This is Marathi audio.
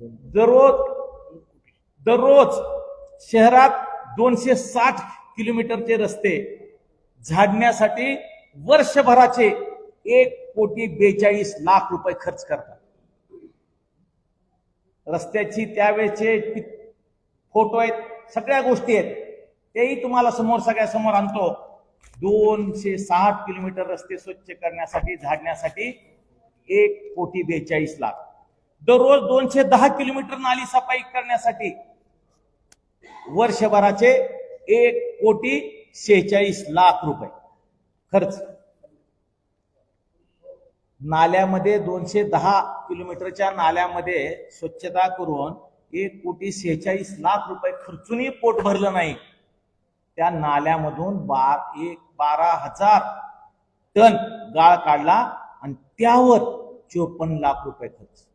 दररोज दररोज शहरात 260 किलोमीटरचे रस्ते झाडण्यासाठी वर्षभराचे 1,42,00,000 रुपये खर्च करतात. रस्त्याची त्यावेळेचे फोटो आहेत, सगळ्या गोष्टी आहेत, तेही तुम्हाला सगळ्या समोर आणतो. 260 किलोमीटर रस्ते स्वच्छ करण्यासाठी झाडण्यासाठी 1,42,00,000. दररोज 210 किलोमीटर नाली सफाई करण्यासाठी वर्षभराचे 1,46,00,000 रुपये खर्च. नाल्यामध्ये 210 किलोमीटरच्या नाल्यामध्ये स्वच्छता करून 1,46,00,000 रुपये खर्चूनही पोट भरलं नाही. त्या नाल्यामधून 12,000 टन गाळ काढला आणि त्यावर 54 लाख रुपये खर्च.